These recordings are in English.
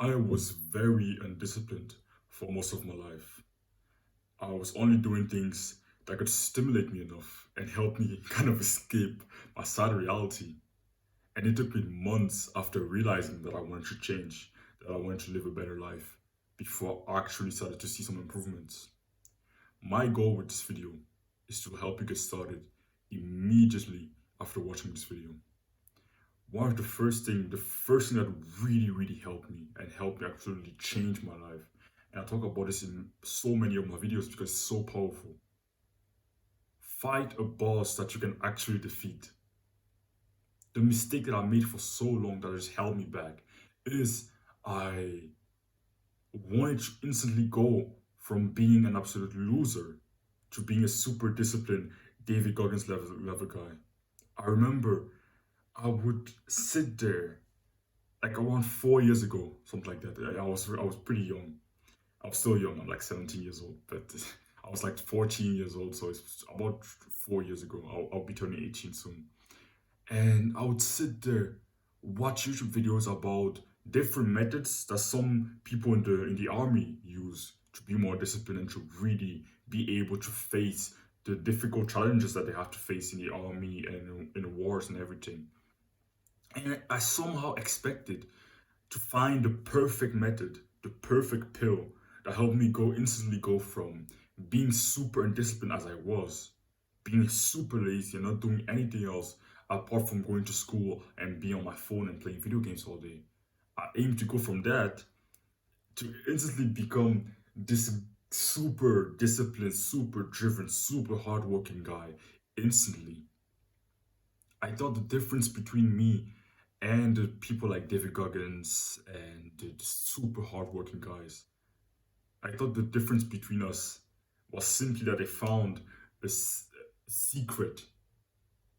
I was very undisciplined for most of my life. I was only doing things that could stimulate me enough and help me kind of escape my sad reality. And it took me months after realizing that I wanted to change, that I wanted to live a better life, before I actually started to see some improvements. My goal with this video is to help you get started immediately after watching this video. One of the first thing that really helped me and helped me absolutely change my life. And I talk about this in so many of my videos because it's so powerful. Fight a boss that you can actually defeat. The mistake that I made for so long that has held me back is I wanted to instantly go from being an absolute loser to being a super disciplined David Goggins level guy. I remember I would sit there like around 4 years ago, something like that. I was pretty young. I was still young. I'm like 17 years old, but I was like 14 years old. So it's about 4 years ago. I'll be turning 18 soon. And I would sit there, watch YouTube videos about different methods that some people in the army use to be more disciplined and to really be able to face the difficult challenges that they have to face in the army and in wars and everything. And I somehow expected to find the perfect method, the perfect pill that helped me instantly go from being super undisciplined as I was, being super lazy and not doing anything else apart from going to school and being on my phone and playing video games all day. I aim to go from that to instantly become this super disciplined, super driven, super hardworking guy instantly. I thought the difference between me and the people like David Goggins and the super hardworking guys, I thought the difference between us was simply that they found a secret,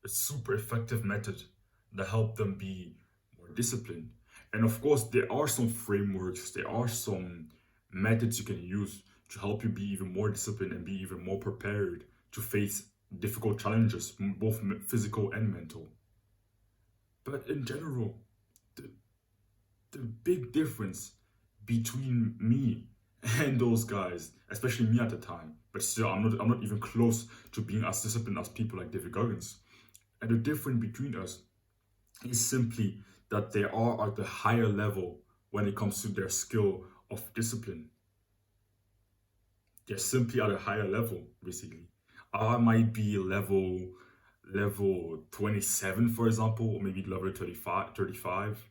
a super effective method that helped them be more disciplined. And of course, there are some frameworks, there are some methods you can use to help you be even more disciplined and be even more prepared to face difficult challenges, both physical and mental. But in general, the, the big difference between me and those guys, especially me at the time, but still I'm not even close to being as disciplined as people like David Goggins. And the difference between us is simply that they are at the higher level when it comes to their skill of discipline. They're simply at a higher level, basically. I might be level 27, for example, or maybe level 35.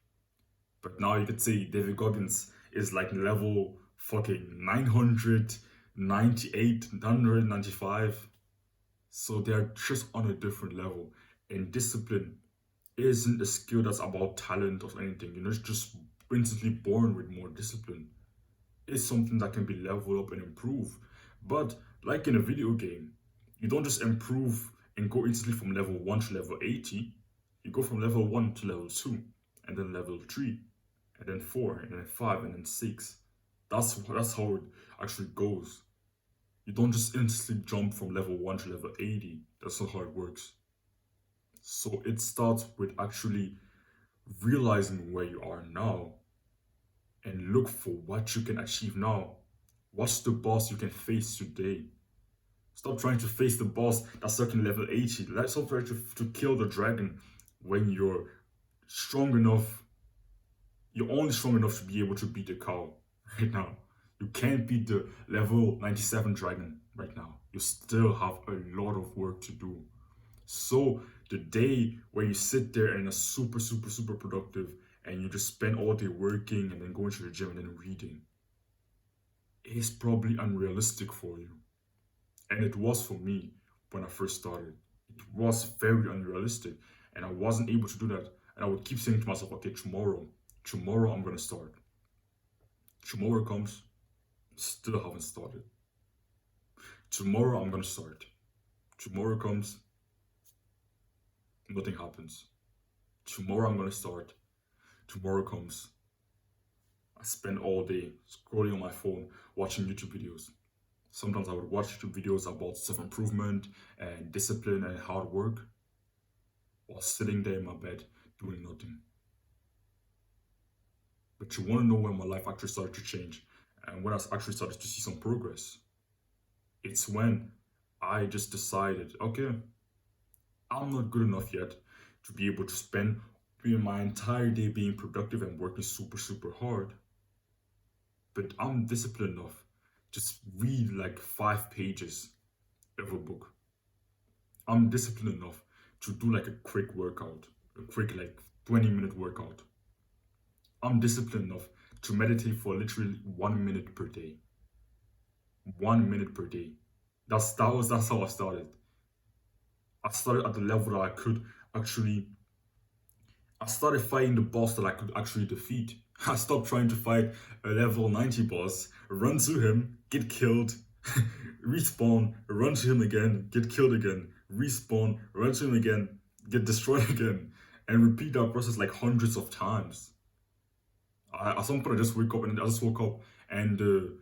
But now you could say David Goggins is like level fucking 998, 995. So they're just on a different level. And discipline isn't a skill that's about talent or anything. It's just instantly born with more discipline. It's something that can be leveled up and improved. But like in a video game, you don't just improve and go instantly from level 1 to level 80. You go from level 1 to level 2, and then level 3, and then 4, and then 5, and then 6. That's how it actually goes. You don't just instantly jump from level 1 to level 80. That's not how it works. So it starts with actually realizing where you are now and look for what you can achieve now. What's the boss you can face today? Stop trying to face the boss that's stuck in level 80. Let's stop trying to kill the dragon when you're strong enough. You're only strong enough to be able to beat the cow right now. You can't beat the level 97 dragon right now. You still have a lot of work to do. So the day where you sit there and are super productive and you just spend all day working and then going to the gym and then reading is probably unrealistic for you. And it was for me when I first started. It was very unrealistic and I wasn't able to do that. And I would keep saying to myself, okay, tomorrow I'm gonna start. Tomorrow comes, still haven't started. Tomorrow I'm gonna start. Tomorrow comes, nothing happens. Tomorrow I'm gonna start. Tomorrow comes, I spend all day scrolling on my phone, watching YouTube videos. Sometimes I would watch YouTube videos about self-improvement and discipline and hard work while sitting there in my bed doing nothing. But But you want to know when my life actually started to change and when I actually started to see some progress. It's when I just decided, okay, I'm not good enough yet to be able to spend my entire day being productive and working super, super hard. But I'm disciplined enough to read like 5 pages of a book. I'm disciplined enough to do like a quick workout, a quick like 20-minute workout. I'm disciplined enough to meditate for literally 1 minute per day. 1 minute per day. That's how I started. I started at the level that I could actually. I started fighting the boss that I could actually defeat. I stopped trying to fight a level 90 boss, run to him, get killed, respawn, run to him again, get killed again, respawn, run to him again, get destroyed again, and repeat that process like hundreds of times. At some point, I just woke up, and the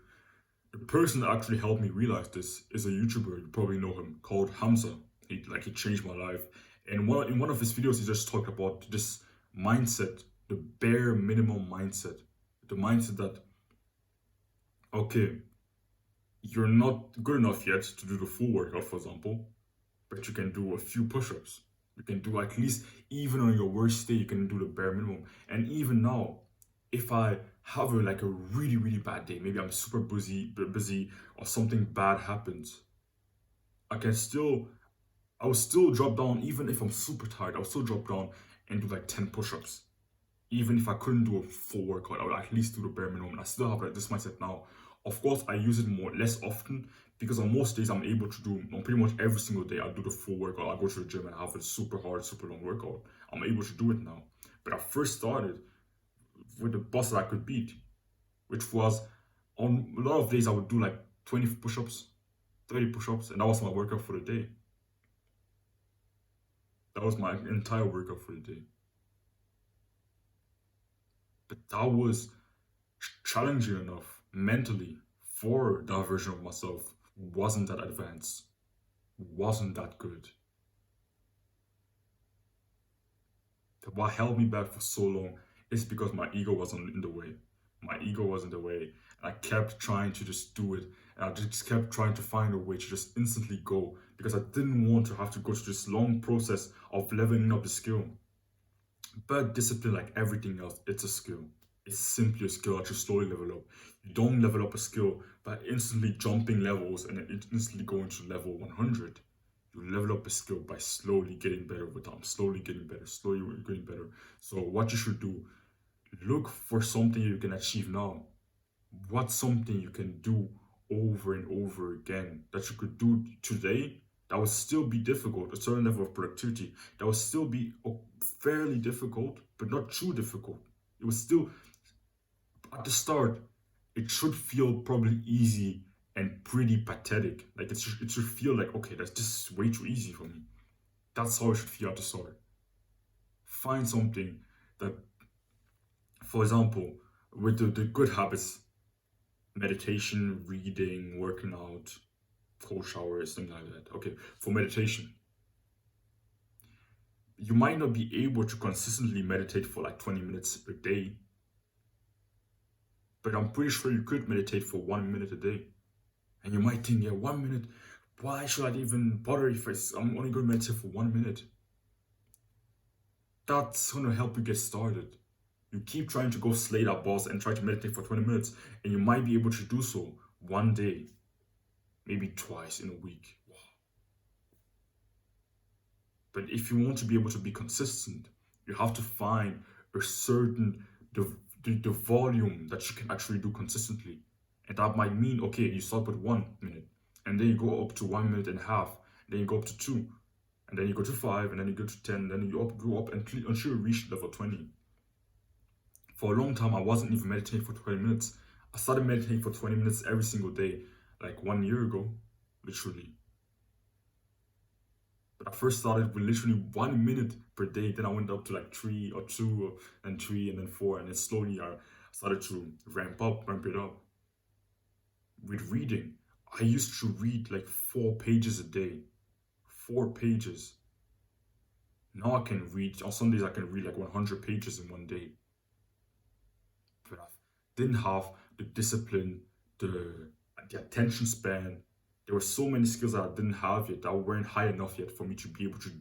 person that actually helped me realize this is a YouTuber. You probably know him, called Hamza. He changed my life. And in one of his videos, he just talked about this mindset, the bare minimum mindset, the mindset that okay, you're not good enough yet to do the full workout, for example, but you can do a few push-ups. You can do at least, even on your worst day, you can do the bare minimum. And even now, if I have like a really, really bad day, maybe I'm super busy, or something bad happens, I will still drop down, even if I'm super tired, I'll still drop down and do like 10 push-ups. Even if I couldn't do a full workout, I would at least do the bare minimum. And I still have like this mindset now. Of course, I use it less often, because on most days I'm able to do, on pretty much every single day, I do the full workout. I go to the gym and have a super hard, super long workout. I'm able to do it now. But I first started with the boss that I could beat, which was on a lot of days I would do like 20 push-ups, 30 push-ups, and that was my workout for the day. That was my entire workout for the day. But that was challenging enough mentally for that version of myself who wasn't that advanced, wasn't that good. But what held me back for so long is because my ego wasn't in the way. My ego was in the way. And I kept trying to just do it. And I just kept trying to find a way to just instantly go, because I didn't want to have to go through this long process of leveling up the skill. But discipline, like everything else, it's a skill. It's simply a skill that you slowly level up. You don't level up a skill by instantly jumping levels and then instantly going to level 100. You level up a skill by slowly getting better over time, slowly getting better, slowly getting better. So what you should do, look for something you can achieve now. What's something you can do over and over again that you could do today that would still be difficult, a certain level of productivity, that would still be fairly difficult, but not too difficult. It was still, at the start, it should feel probably easy and pretty pathetic. Like it should feel like, okay, that's just way too easy for me. That's how it should feel at the start. Find something that, for example, with the good habits, meditation, reading, working out, cold showers, something like that. Okay, for meditation, you might not be able to consistently meditate for like 20 minutes a day, but I'm pretty sure you could meditate for 1 minute a day. And you might think, yeah, 1 minute, why should I even bother if I'm only going to meditate for 1 minute? That's going to help you get started. You keep trying to go slay that boss and try to meditate for 20 minutes, and you might be able to do so one day, maybe twice in a week. Wow. But if you want to be able to be consistent, you have to find a certain the volume that you can actually do consistently. And that might mean, okay, you start with 1 minute, and then you go up to 1 minute and a half, then you go up to 2, and then you go to 5, and then you go to 10, and then you go up until you reach level 20. For a long time, I wasn't even meditating for 20 minutes. I started meditating for 20 minutes every single day, like 1 year ago, literally. But I first started with literally 1 minute per day. Then I went up to like 3 or 2, and 3, and then 4. And then slowly I started to ramp it up. With reading, I used to read like 4 pages a day. 4 pages. Now I can read, on some days I can read like 100 pages in one day. but I didn't have the discipline, the attention span. There were so many skills that I didn't have yet that weren't high enough yet for me to be able to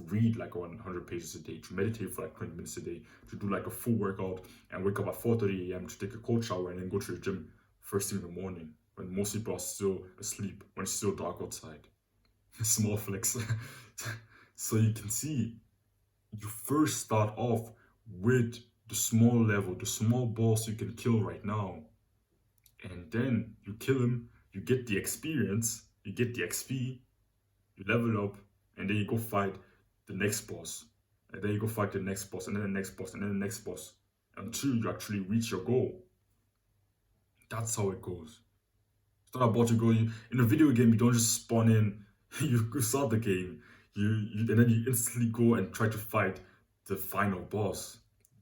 read like 100 pages a day, to meditate for like 20 minutes a day, to do like a full workout and wake up at 4:30 a.m. to take a cold shower and then go to the gym first thing in the morning when most people are still asleep, when it's still dark outside. Small flex. So you can see, you first start off with the small level, the small boss you can kill right now. And then you kill him, you get the experience, you get the XP, you level up, and then you go fight the next boss. And then you go fight the next boss, and then the next boss, and then the next boss, until you actually reach your goal. That's how it goes. It's not about you going in a video game. You don't just spawn in. You start the game, and then you instantly go and try to fight the final boss.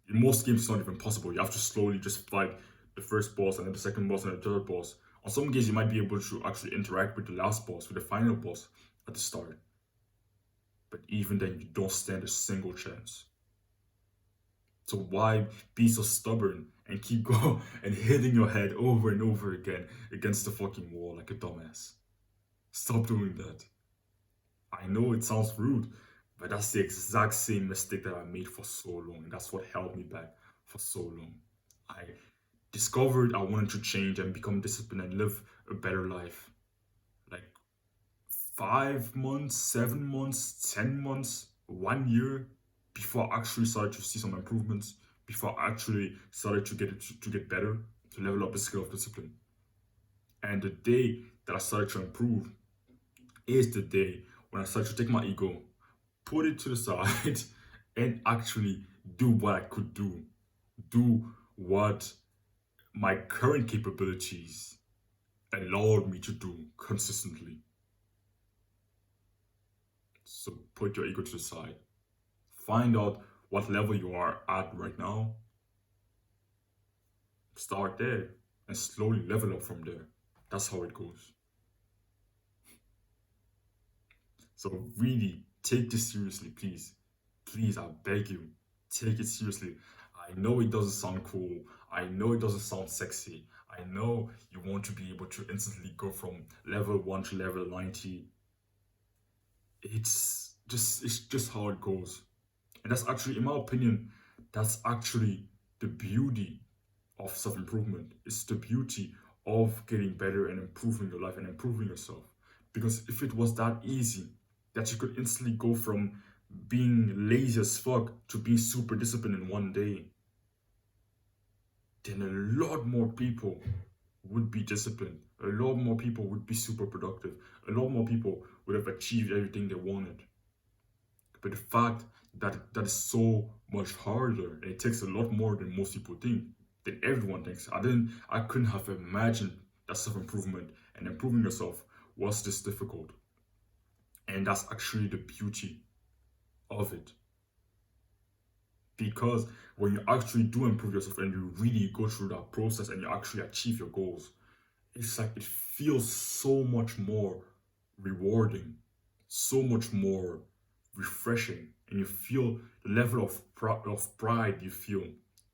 In most games, it's not even possible. You have to slowly just fight the first boss, and then the second boss, and the third boss. On some games, you might be able to actually interact with the last boss, with the final boss at the start. But even then, you don't stand a single chance. So why be so stubborn and keep going and hitting your head over and over again against the fucking wall like a dumbass? Stop doing that. I know it sounds rude, but that's the exact same mistake that I made for so long. And that's what held me back for so long. I discovered I wanted to change and become disciplined and live a better life. Like 5 months, 7 months, 10 months, 1 year before I actually started to see some improvements, before I actually started to get better, to level up the skill of discipline. And the day that I started to improve is the day when I started to take my ego, put it to the side, and actually do what I could do. Do what my current capabilities allowed me to do consistently. So put your ego to the side. Find out what level you are at right now. Start there and slowly level up from there. That's how it goes. So really take this seriously, please. Please, I beg you, take it seriously. I know it doesn't sound cool. I know it doesn't sound sexy. I know you want to be able to instantly go from level 1 to level 90. It's just how it goes. And that's actually, in my opinion, that's actually the beauty of self-improvement. It's the beauty of getting better and improving your life and improving yourself. Because if it was that easy, that you could instantly go from being lazy as fuck to being super disciplined in 1 day, then a lot more people would be disciplined. A lot more people would be super productive. A lot more people would have achieved everything they wanted. But the fact that that is so much harder, and it takes a lot more than most people think, than everyone thinks. I couldn't have imagined that self-improvement and improving yourself was this difficult. And that's actually the beauty of it. Because when you actually do improve yourself and you really go through that process and you actually achieve your goals, it's like it feels so much more rewarding, so much more refreshing, and you feel the level of pride you feel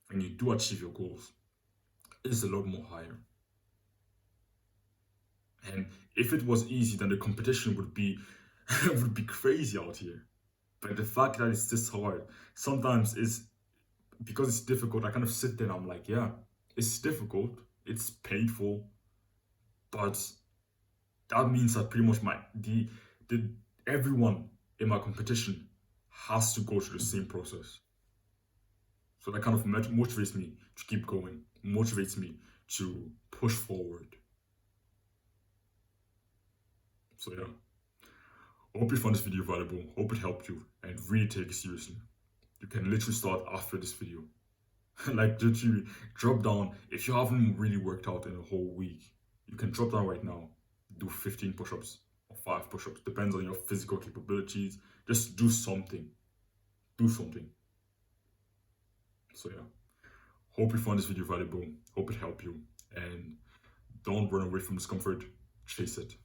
when you do achieve your goals is a lot more higher. And if it was easy, then the competition would be would be crazy out here. But the fact that it's this hard sometimes is because it's difficult. I kind of sit there and I'm like, yeah, it's difficult, it's painful, but that means that pretty much everyone in my competition has to go through the same process. So that kind of motivates me to keep going, motivates me to push forward. So yeah, I hope you found this video valuable, hope it helped you, and really take it seriously. You can literally start after this video. Like literally drop down, if you haven't really worked out in a whole week, you can drop down right now, do 15 push-ups or 5 push-ups, depends on your physical capabilities. Just do something. Do something. So yeah, hope you found this video valuable, hope it helped you, and don't run away from discomfort, chase it.